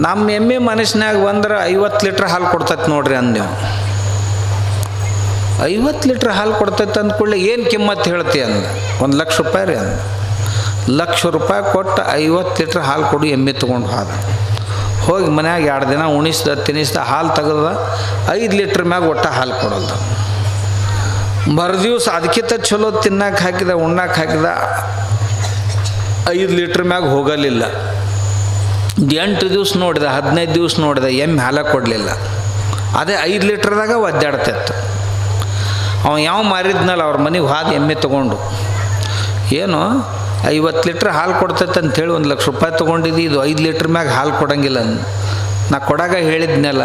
ನಮ್ಮ ಎಮ್ಮೆ ಮನುಷ್ಯನಾಗ ಬಂದ್ರೆ 50 ಲೀಟ್ರ್ ಹಾಲು ಕೊಡ್ತೈತೆ ನೋಡ್ರಿ ಅಂದೆವು. 50 ಲೀಟ್ರ್ ಹಾಲು ಕೊಡ್ತೈತೆ ಅಂದ್ಕೊಳ್ಳಿ ಏನು ಕಿಮ್ಮತ್ತು ಹೇಳ್ತಿ ಅಂದ. 1,00,000 ರೂಪಾಯಿ ರೀ ಅಂದ. 1,00,000 ರೂಪಾಯಿ ಕೊಟ್ಟು 50 ಲೀಟ್ರ್ ಹಾಲು ಕೊಡು ಎಮ್ಮೆ ತೊಗೊಂಡು ಹೋಗಿ ಮನ್ಯಾಗ 2 ದಿನ ಉಣಿಸ್ದ ತಿನ್ನಿಸ್ದ ಹಾಲು ತೆಗೆದ 5 ಲೀಟ್ರ್ ಮ್ಯಾಗ ಒಟ್ಟ ಹಾಲು ಕೊಡಲ್ದ. ಮರುದಿವ್ಸ ಅದಕ್ಕಿಂತ ಚಲೋ ತಿನ್ನಕ್ಕೆ ಹಾಕಿದ ಉಣ್ಣಕ್ಕೆ ಹಾಕಿದ 5 ಲೀಟ್ರ್ ಮ್ಯಾಗ ಹೋಗಲಿಲ್ಲ. 8 ದಿವ್ಸ ನೋಡಿದ 15 ದಿವ್ಸ ನೋಡಿದ ಎಮ್ಮೆ ಹಾಲ ಕೊಡಲಿಲ್ಲ. ಅದೇ 5 ಲೀಟ್ರ್ದಾಗ ಒದ್ದಾಡ್ತಿತ್ತು. ಅವ ಯಾವ ಮಾರಿದ್ನಲ್ಲ ಅವ್ರ ಮನೆಗೆ ಹಾದು ಎಮ್ಮೆ ತೊಗೊಂಡು ಏನು 50 ಲೀಟ್ರ್ ಹಾಲು ಕೊಡ್ತೈತೆ ಅಂಥೇಳಿ 1,00,000 ರೂಪಾಯಿ ತೊಗೊಂಡಿದ್ದು, ಇದು 5 ಲೀಟ್ರ್ ಮ್ಯಾಗ ಹಾಲು ಕೊಡಂಗಿಲ್ಲ. ನಾ ಕೊಡಾಗ ಹೇಳಿದ್ನಲ್ಲ,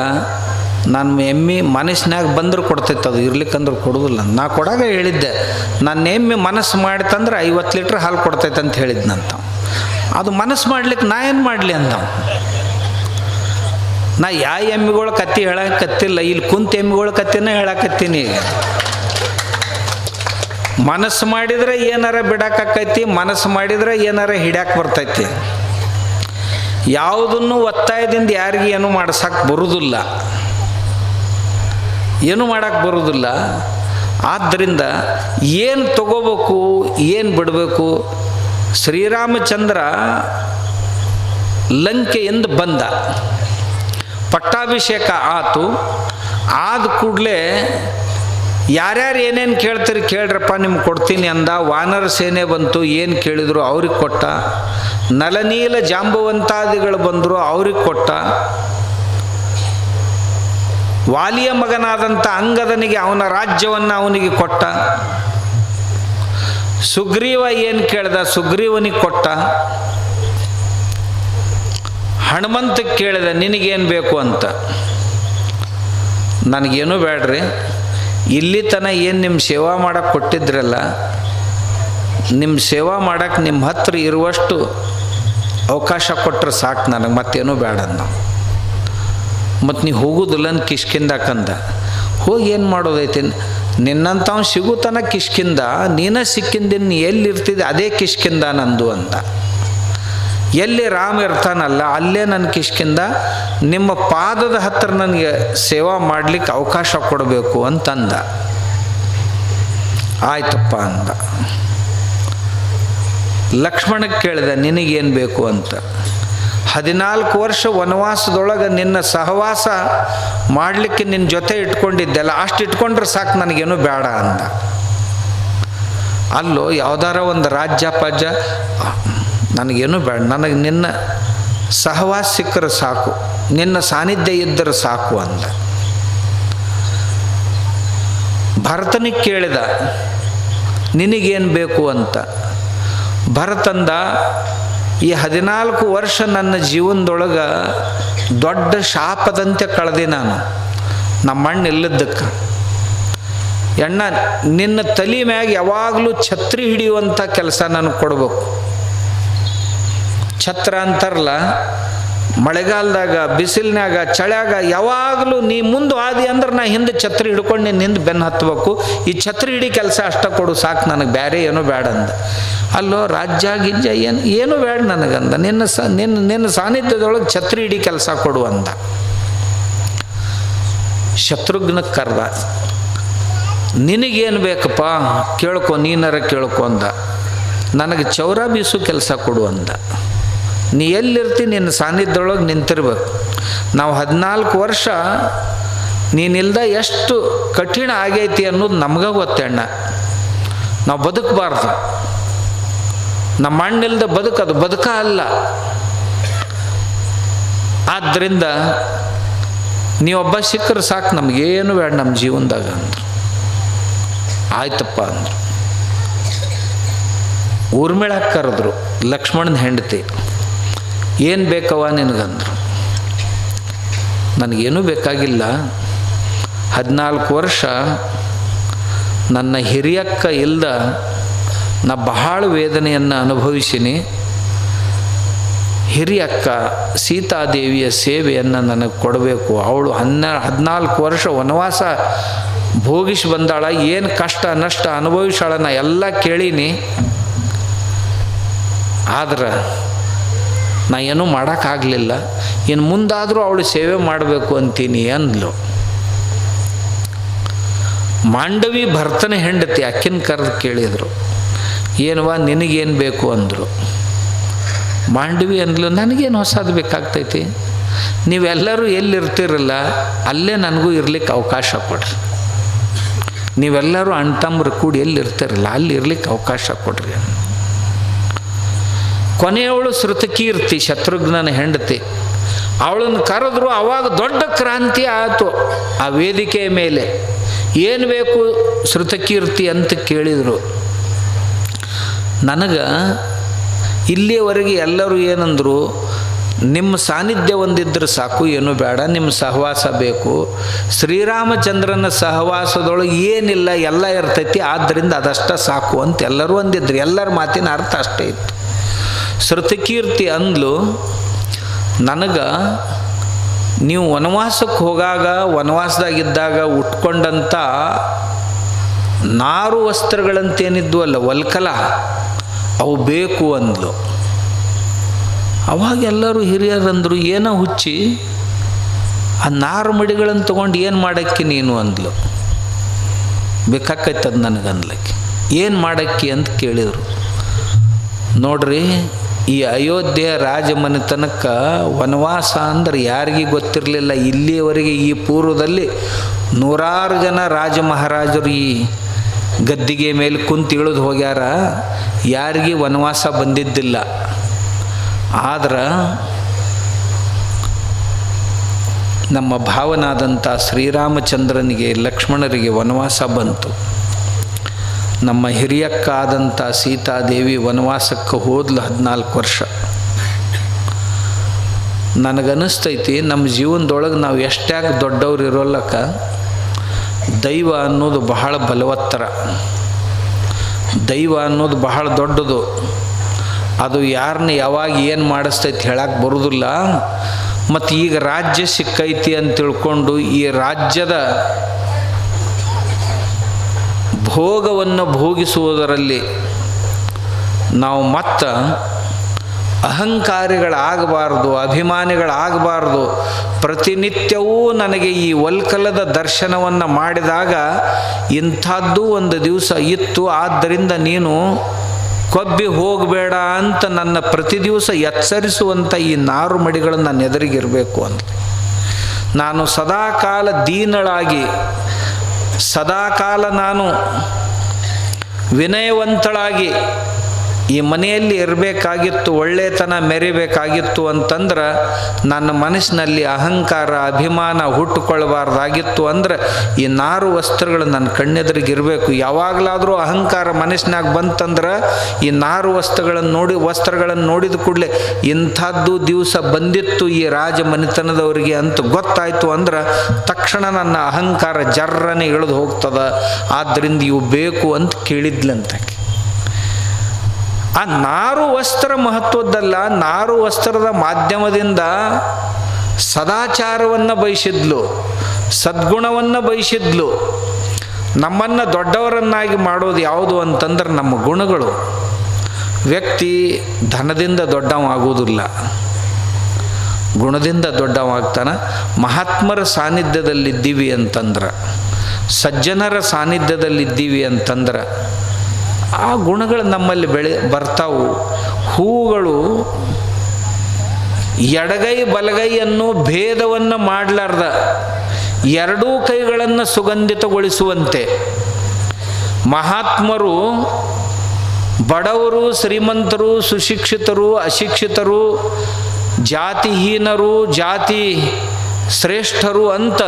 ನನ್ನ ಎಮ್ಮೆ ಮನಸ್ಸಿನಾಗ ಬಂದ್ರೆ ಕೊಡ್ತೈತೆ, ಅದು ಇರ್ಲಿಕ್ಕಂದ್ರೆ ಕೊಡೋದಿಲ್ಲ. ನಾ ಕೊಡಾಗ ಹೇಳಿದ್ದೆ ನನ್ನ ಎಮ್ಮೆ ಮನಸ್ಸು ಮಾಡಿತಂದ್ರೆ 50 ಲೀಟ್ರ್ ಹಾಲು ಕೊಡ್ತೈತೆ ಅಂತ ಹೇಳಿದ್ನಂತ. ಅದು ಮನಸ್ಸು ಮಾಡ್ಲಿಕ್ಕೆ ನಾ ಏನು ಮಾಡಲಿ ಅಂದ. ನಾ ಯಾವ ಎಮ್ಮೆಗಳ ಕತ್ತಿ ಹೇಳಕತ್ತಿಲ್ಲ, ಇಲ್ಲಿ ಕುಂತ ಎಮ್ಮೆಗಳ ಕತ್ತಿನ ಹೇಳಕತ್ತೀನಿ. ಈಗ ಮನಸ್ಸು ಮಾಡಿದರೆ ಏನಾರ ಬಿಡಾಕೈತಿ, ಮನಸ್ಸು ಮಾಡಿದರೆ ಏನಾರ ಹಿಡ್ಯಾಕೆ ಬರ್ತೈತಿ. ಯಾವುದನ್ನು ಒತ್ತಾಯದಿಂದ ಯಾರಿಗೆ ಏನು ಮಾಡ್ಸಕ್ಕೆ ಬರುವುದಿಲ್ಲ, ಏನು ಮಾಡೋಕ್ಕೆ ಬರುವುದಿಲ್ಲ. ಆದ್ದರಿಂದ ಏನು ತಗೋಬೇಕು ಏನು ಬಿಡಬೇಕು. ಶ್ರೀರಾಮಚಂದ್ರ ಲಂಕೆಯಿಂದ ಬಂದ, ಪಟ್ಟಾಭಿಷೇಕ ಆತು. ಆದ ಕೂಡಲೇ ಯಾರ್ಯಾರು ಏನೇನು ಕೇಳ್ತೀರಿ ಕೇಳ್ರಪ್ಪ ನಿಮ್ಗೆ ಕೊಡ್ತೀನಿ ಅಂದ. ವಾನರ ಸೇನೆ ಬಂತು, ಏನು ಕೇಳಿದ್ರು ಅವ್ರಿಗೆ ಕೊಟ್ಟ. ನಲನೀಲ ಜಾಂಬವಂತಾದಿಗಳು ಬಂದರು, ಅವ್ರಿಗೆ ಕೊಟ್ಟ. ವಾಲಿಯ ಮಗನಾದಂಥ ಅಂಗದನಿಗೆ ಅವನ ರಾಜ್ಯವನ್ನು ಅವನಿಗೆ ಕೊಟ್ಟ. ಸುಗ್ರೀವ ಏನು ಕೇಳ್ದ, ಸುಗ್ರೀವನಿಗೆ ಕೊಟ್ಟ. ಹನುಮಂತಕ್ಕೆ ಕೇಳಿದ ನಿನಗೇನು ಬೇಕು ಅಂತ. ನನಗೇನು ಬೇಡ್ರಿ, ಇಲ್ಲಿ ತನ ಏನು ನಿಮ್ಮ ಸೇವಾ ಮಾಡೋಕ್ಕೆ ಕೊಟ್ಟಿದ್ರಲ್ಲ, ನಿಮ್ಮ ಸೇವಾ ಮಾಡೋಕ್ಕೆ ನಿಮ್ಮ ಹತ್ರ ಇರುವಷ್ಟು ಅವಕಾಶ ಕೊಟ್ಟರೆ ಸಾಕು ನನಗೆ, ಮತ್ತೇನೂ ಬೇಡ ಅಂದ. ಮತ್ತು ನೀವು ಹೋಗೋದಿಲ್ಲ ಅಂತ ಕಿಷ್ಕಿಂದಾಕಂದ. ಹೋಗಿ ಏನು ಮಾಡೋದೈತಿ, ನಿನ್ನಂಥವ್ನು ಸಿಗುತ್ತಾನ ಕಿಷ್ಕಿಂದ, ನೀನ ಸಿಕ್ಕಿಂದಿನ ಎಲ್ಲಿರ್ತಿದ್ದೆ ಅದೇ ಕಿಷ್ಕಿಂದ ನಂದು ಅಂದ. ಎಲ್ಲಿ ರಾಮ ಇರ್ತಾನಲ್ಲ ಅಲ್ಲೇ ನನ್ನ ಕಿಷ್ಕಿಂದ, ನಿಮ್ಮ ಪಾದದ ಹತ್ತಿರ ನನಗೆ ಸೇವಾ ಮಾಡಲಿಕ್ಕೆ ಅವಕಾಶ ಕೊಡಬೇಕು ಅಂತಂದ. ಆಯ್ತಪ್ಪ ಅಂದ. ಲಕ್ಷ್ಮಣಕ್ಕೆ ಕೇಳಿದೆ ನಿನಗೇನು ಬೇಕು ಅಂತ. 14 ವರ್ಷ ವನವಾಸದೊಳಗೆ ನಿನ್ನ ಸಹವಾಸ ಮಾಡಲಿಕ್ಕೆ ನಿನ್ನ ಜೊತೆ ಇಟ್ಕೊಂಡಿದ್ದೆಲ್ಲ, ಅಷ್ಟು ಇಟ್ಕೊಂಡ್ರೆ ಸಾಕು, ನನಗೇನು ಬೇಡ ಅಂದ. ಅಲ್ಲೋ ಯಾವುದಾರ ಒಂದು ರಾಜ್ಯ ಪಾಜ್ಯ ನನಗೇನು ಬೇಡ, ನನಗೆ ನಿನ್ನ ಸಹವಾಸ ಸಿಕ್ಕರೆ ಸಾಕು, ನಿನ್ನ ಸಾನ್ನಿಧ್ಯ ಇದ್ದರೆ ಸಾಕು ಅಂದ. ಭರತನಿಗೆ ಕೇಳಿದ ನಿನಗೇನು ಬೇಕು ಅಂತ. ಭರತಂದ ಈ 14 ವರ್ಷ ನನ್ನ ಜೀವನದೊಳಗೆ ದೊಡ್ಡ ಶಾಪದಂತೆ ಕಳೆದೆ ನಾನು, ನಮ್ಮ ಅಣ್ಣ ಇಲ್ಲದಕ್ಕೆ. ಎಣ್ಣ ನಿನ್ನ ತಲೆ ಮ್ಯಾಗ ಯಾವಾಗಲೂ ಛತ್ರಿ ಹಿಡಿಯುವಂಥ ಕೆಲಸ ನನಗೆ ಕೊಡಬೇಕು. ಛತ್ರ ಅಂತಾರಲ್ಲ, ಮಳೆಗಾಲದಾಗ ಬಿಸಿಲಿನಾಗ ಚಳ್ಯಾಗ ಯಾವಾಗಲೂ ನೀ ಮುಂದೆ ಆದಿ ಅಂದ್ರೆ ನಾ ಹಿಂದೆ ಛತ್ರಿ ಹಿಡ್ಕೊಂಡು ನಿನ್ನ ಹಿಂದೆ ಬೆನ್ನು ಹತ್ತಬೇಕು. ಈ ಛತ್ರಿ ಹಿಡಿ ಕೆಲಸ ಅಷ್ಟ ಕೊಡು ಸಾಕು, ನನಗೆ ಬೇರೆ ಏನೂ ಬೇಡ ಅಂದ. ಅಲ್ಲೋ ರಾಜ್ಯ ಗಿಜ್ಜ ಏನೂ ಬೇಡ ನನಗಂದ. ನಿನ್ನ ಸಾನ್ನಿಧ್ಯದೊಳಗೆ ಛತ್ರಿ ಹಿಡಿ ಕೆಲಸ ಕೊಡು ಅಂದ. ಶತ್ರುಘ್ನಕ್ಕೆ ಕರ್ದ. ನಿನಗೇನು ಬೇಕಪ್ಪ ಕೇಳ್ಕೊ, ನೀನಾರ ಕೇಳ್ಕೊ ಅಂದ. ನನಗೆ ಚೌರ ಬೀಸು ಕೆಲಸ ಕೊಡು ಅಂದ. ನೀ ಎಲ್ಲಿರ್ತಿ ನಿನ್ನ ಸಾನ್ನಿಧ್ಯದೊಳಗೆ ನಿಂತಿರ್ಬೇಕು. ನಾವು 14 ವರ್ಷ ನೀನಿಲ್ದ ಎಷ್ಟು ಕಠಿಣ ಆಗೈತಿ ಅನ್ನೋದು ನಮ್ಗೆ ಗೊತ್ತಣ್ಣ. ನಾವು ಬದುಕಬಾರ್ದು, ನಮ್ಮ ಮಣ್ಣಿಲ್ದ ಬದುಕದು ಬದುಕ ಅಲ್ಲ. ಆದ್ದರಿಂದ ನೀವೊಬ್ಬ ಸಿಕ್ಕರೆ ಸಾಕು, ನಮಗೇನು ಬೇಡ ನಮ್ಮ ಜೀವನದಾಗ ಅಂದ್ರು. ಆಯ್ತಪ್ಪ ಅಂದರು. ಊರ್ಮಿಳಕ್ಕೆ ಕರೆದ್ರು, ಲಕ್ಷ್ಮಣನ ಹೆಂಡತಿ. ಏನು ಬೇಕವ ನಿನಗಂದ್ರು. ನನಗೇನೂ ಬೇಕಾಗಿಲ್ಲ, 14 ವರ್ಷ ನನ್ನ ಹಿರಿಯಕ್ಕ ಇಲ್ದ ನಾ ಬಹಳ ವೇದನೆಯನ್ನು ಅನುಭವಿಸಿನಿ. ಹಿರಿಯಕ್ಕ ಸೀತಾದೇವಿಯ ಸೇವೆಯನ್ನು ನನಗೆ ಕೊಡಬೇಕು. ಅವಳು 14 ವರ್ಷ ವನವಾಸ ಭೋಗಿಸಿ ಬಂದಾಳ, ಏನು ಕಷ್ಟ ನಷ್ಟ ಅನುಭವಿಸಾಳ ನಾ ಎಲ್ಲ ಕೇಳೀನಿ. ಆದ್ರೆ ನಾ ಏನೂ ಮಾಡೋಕ್ಕಾಗಲಿಲ್ಲ, ಇನ್ನು ಮುಂದಾದರೂ ಅವಳು ಸೇವೆ ಮಾಡಬೇಕು ಅಂತೀನಿ ಅಂದ್ಲು. ಮಾಂಡವಿ ಭರ್ತನ ಹೆಂಡತಿ ಅಕ್ಕಿನ ಕರೆದು ಕೇಳಿದರು, ಏನವ ನಿನಗೇನು ಬೇಕು ಅಂದರು. ಮಾಂಡವಿ ಅಂದ್ಲು, ನನಗೇನು ಹೊಸದು ಬೇಕಾಗ್ತೈತಿ, ನೀವೆಲ್ಲರೂ ಎಲ್ಲಿರ್ತಿರಲ್ಲ ಅಲ್ಲೇ ನನಗೂ ಇರ್ಲಿಕ್ಕೆ ಅವಕಾಶ ಕೊಡ್ರಿ. ನೀವೆಲ್ಲರೂ ಅಣ್ತಮ್ಮರು ಕೂಡಿ ಎಲ್ಲಿರ್ತಿರಲ್ಲ ಅಲ್ಲಿ ಇರ್ಲಿಕ್ಕೆ ಅವಕಾಶ ಕೊಡ್ರಿ. ಕೊನೆಯವಳು ಶ್ರುತಕೀರ್ತಿ, ಶತ್ರುಘ್ನನ ಹೆಂಡತಿ. ಅವಳನ್ನು ಕರೆದ್ರು. ಆವಾಗ ದೊಡ್ಡ ಕ್ರಾಂತಿ ಆಯಿತು ಆ ವೇದಿಕೆಯ ಮೇಲೆ. ಏನು ಬೇಕು ಶ್ರುತಕೀರ್ತಿ ಅಂತ ಕೇಳಿದರು. ನನಗೆ ಇಲ್ಲಿಯವರೆಗೆ ಎಲ್ಲರೂ ಏನಂದರು, ನಿಮ್ಮ ಸಾನ್ನಿಧ್ಯ ಒಂದಿದ್ರೆ ಸಾಕು, ಏನೂ ಬೇಡ, ನಿಮ್ಮ ಸಹವಾಸ ಬೇಕು. ಶ್ರೀರಾಮಚಂದ್ರನ ಸಹವಾಸದೊಳಗೆ ಏನಿಲ್ಲ, ಎಲ್ಲ ಇರ್ತೈತಿ, ಆದ್ದರಿಂದ ಅದಷ್ಟ ಸಾಕು ಅಂತ ಎಲ್ಲರೂ ಅಂದಿದ್ರು. ಎಲ್ಲರ ಮಾತಿನ ಅರ್ಥ ಅಷ್ಟೇ ಇತ್ತು. ಶ್ರುತಕೀರ್ತಿ ಅಂದ್ಲು, ನನಗೆ ನೀವು ವನವಾಸಕ್ಕೆ ಹೋಗಾಗ ವನವಾಸದಾಗಿದ್ದಾಗ ಉಟ್ಕೊಂಡಂಥ ನಾರು ವಸ್ತ್ರಗಳಂತೇನಿದ್ವು ಅಲ್ಲ, ವಲ್ಕಲ, ಅವು ಬೇಕು ಅಂದ್ಲು. ಅವಾಗ ಎಲ್ಲರೂ ಹಿರಿಯರಂದರು, ಏನೋ ಹುಚ್ಚಿ, ಆ ನಾರು ಮಡಿಗಳನ್ನು ತೊಗೊಂಡು ಏನು ಮಾಡೋಕ್ಕೆ ನೀನು ಅಂದ್ಲು. ಬೇಕಾಕೈತದ ನನಗನ್ಲಕ್ಕೆ. ಏನು ಮಾಡೋಕ್ಕೆ ಅಂತ ಕೇಳಿದರು. ನೋಡ್ರಿ, ಈ ಅಯೋಧ್ಯೆ ರಾಜಮನೆತನಕ್ಕೆ ವನವಾಸ ಅಂದ್ರೆ ಯಾರಿಗೂ ಗೊತ್ತಿರಲಿಲ್ಲ. ಇಲ್ಲಿಯವರೆಗೆ ಈ ಪೂರ್ವದಲ್ಲಿ ನೂರಾರು ಜನ ರಾಜ ಮಹಾರಾಜರು ಈ ಗದ್ದಿಗೆ ಮೇಲೆ ಕುಂತು ಇಳಿದು ಹೋಗ್ಯಾರ, ಯಾರಿಗೂ ವನವಾಸ ಬಂದಿದ್ದಿಲ್ಲ. ಆದ್ರೆ ನಮ್ಮ ಭಾವನಾದಂಥ ಶ್ರೀರಾಮಚಂದ್ರನಿಗೆ ಲಕ್ಷ್ಮಣರಿಗೆ ವನವಾಸ ಬಂತು. ನಮ್ಮ ಹಿರಿಯಕ್ಕ ಆದಂಥ ಸೀತಾದೇವಿ ವನವಾಸಕ್ಕೆ ಹೋದ್ಲು 14 ವರ್ಷ. ನನಗನ್ನಿಸ್ತೈತಿ ನಮ್ಮ ಜೀವನದೊಳಗೆ ನಾವು ಎಷ್ಟ್ಯಾಕೆ ದೊಡ್ಡವ್ರು ಇರೋಲ್ಲಕ್ಕ, ದೈವ ಅನ್ನೋದು ಬಹಳ ಬಲವತ್ತರ, ದೈವ ಅನ್ನೋದು ಬಹಳ ದೊಡ್ಡದು. ಅದು ಯಾರನ್ನ ಯಾವಾಗ ಏನು ಮಾಡಿಸ್ತೈತಿ ಹೇಳಕ್ಕೆ ಬರೋದಿಲ್ಲ. ಮತ್ತು ಈಗ ರಾಜ್ಯ ಸಿಕ್ಕೈತಿ ಅಂತ ತಿಳ್ಕೊಂಡು ಈ ರಾಜ್ಯದ ಭೋಗವನ್ನು ಭೋಗಿಸುವುದರಲ್ಲಿ ನಾವು ಮತ್ತೆ ಅಹಂಕಾರಿಗಳಾಗಬಾರ್ದು, ಅಭಿಮಾನಿಗಳಾಗಬಾರ್ದು. ಪ್ರತಿನಿತ್ಯವೂ ನನಗೆ ಈ ವಲ್ಕಲದ ದರ್ಶನವನ್ನು ಮಾಡಿದಾಗ ಇಂಥದ್ದು ಒಂದು ದಿವಸ ಇತ್ತು, ಆದ್ದರಿಂದ ನೀನು ಕೊಬ್ಬಿ ಹೋಗಬೇಡ ಅಂತ ನನ್ನ ಪ್ರತಿ ದಿವಸ ಎಚ್ಚರಿಸುವಂಥ ಈ ನಾರು ಮಡಿಗಳು ನನ್ನ ಎದುರಿಗಿರಬೇಕು ಅಂತ. ನಾನು ಸದಾಕಾಲ ದೀನಳಾಗಿ, ಸದಾಕಾಲ ನಾನು ವಿನಯವಂತಳಾಗಿ ಈ ಮನೆಯಲ್ಲಿ ಇರಬೇಕಾಗಿತ್ತು, ಒಳ್ಳೆತನ ಮೆರಿಬೇಕಾಗಿತ್ತು ಅಂತಂದ್ರೆ ನನ್ನ ಮನಸ್ಸಿನಲ್ಲಿ ಅಹಂಕಾರ ಅಭಿಮಾನ ಹುಟ್ಟುಕೊಳ್ಬಾರ್ದಾಗಿತ್ತು. ಅಂದ್ರೆ ಈ ನಾರು ವಸ್ತ್ರಗಳು ನನ್ನ ಕಣ್ಣೆದುರಿಗಿರಬೇಕು. ಯಾವಾಗಲಾದರೂ ಅಹಂಕಾರ ಮನಸ್ಸಿನಾಗ ಬಂತಂದ್ರೆ ಈ ನಾರು ವಸ್ತ್ರಗಳನ್ನು ನೋಡಿದ ಕೂಡಲೇ ಇಂಥದ್ದು ದಿವಸ ಬಂದಿತ್ತು ಈ ರಾಜ ಮನೆತನದವರಿಗೆ ಅಂತ ಗೊತ್ತಾಯಿತು ಅಂದ್ರೆ ತಕ್ಷಣ ನನ್ನ ಅಹಂಕಾರ ಜರ್ರನೆ ಇಳಿದು ಹೋಗ್ತದ. ಆದ್ದರಿಂದ ಇವು ಬೇಕು ಅಂತ ಕೇಳಿದ್ಲಂತ. ಆ ನಾರು ವಸ್ತ್ರ ಮಹತ್ವದ್ದಲ್ಲ, ನಾರು ವಸ್ತ್ರದ ಮಾಧ್ಯಮದಿಂದ ಸದಾಚಾರವನ್ನು ಬಯಸಿದ್ಲು, ಸದ್ಗುಣವನ್ನು ಬಯಸಿದ್ಲು. ನಮ್ಮನ್ನು ದೊಡ್ಡವರನ್ನಾಗಿ ಮಾಡೋದು ಯಾವುದು ಅಂತಂದ್ರೆ ನಮ್ಮ ಗುಣಗಳು. ವ್ಯಕ್ತಿ ಧನದಿಂದ ದೊಡ್ಡವಾಗುವುದಿಲ್ಲ, ಗುಣದಿಂದ ದೊಡ್ಡವಾಗ್ತಾನೆ. ಮಹಾತ್ಮರ ಸಾನ್ನಿಧ್ಯದಲ್ಲಿದ್ದೀವಿ ಅಂತಂದ್ರೆ, ಸಜ್ಜನರ ಸಾನ್ನಿಧ್ಯದಲ್ಲಿದ್ದೀವಿ ಅಂತಂದ್ರೆ ಆ ಗುಣಗಳು ನಮ್ಮಲ್ಲಿ ಬರ್ತಾವು. ಹೂಗಳು ಎಡಗೈ ಬಲಗೈ ಅನ್ನೋ ಭೇದವನ್ನು ಮಾಡಲಾರ್ದ ಎರಡೂ ಕೈಗಳನ್ನು ಸುಗಂಧಿತಗೊಳಿಸುವಂತೆ ಮಹಾತ್ಮರು ಬಡವರು ಶ್ರೀಮಂತರು, ಸುಶಿಕ್ಷಿತರು ಅಶಿಕ್ಷಿತರು, ಜಾತಿಹೀನರು ಜಾತಿ ಶ್ರೇಷ್ಠರು ಅಂತ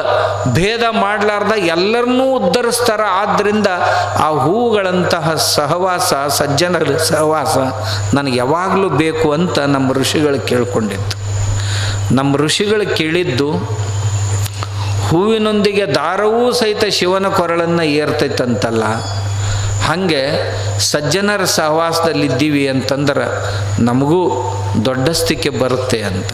ಭೇದ ಮಾಡಲಾರ್ದ ಎಲ್ಲರನ್ನೂ ಉದ್ಧರಿಸ್ತಾರ. ಆದ್ದರಿಂದ ಆ ಹೂವುಗಳಂತಹ ಸಹವಾಸ, ಸಜ್ಜನರ ಸಹವಾಸ ನನಗೆ ಯಾವಾಗಲೂ ಬೇಕು ಅಂತ ನಮ್ಮ ಋಷಿಗಳು ಕೇಳ್ಕೊಂಡಿದ್ದು. ನಮ್ಮ ಋಷಿಗಳು ಕೇಳಿದ್ದು ಹೂವಿನೊಂದಿಗೆ ದಾರವೂ ಸಹಿತ ಶಿವನ ಕೊರಳನ್ನು ಏರ್ತೈತಂತಲ್ಲ, ಹಾಗೆ ಸಜ್ಜನರ ಸಹವಾಸದಲ್ಲಿದ್ದೀವಿ ಅಂತಂದ್ರೆ ನಮಗೂ ದೊಡ್ಡಸ್ತಿಕೆ ಬರುತ್ತೆ ಅಂತ.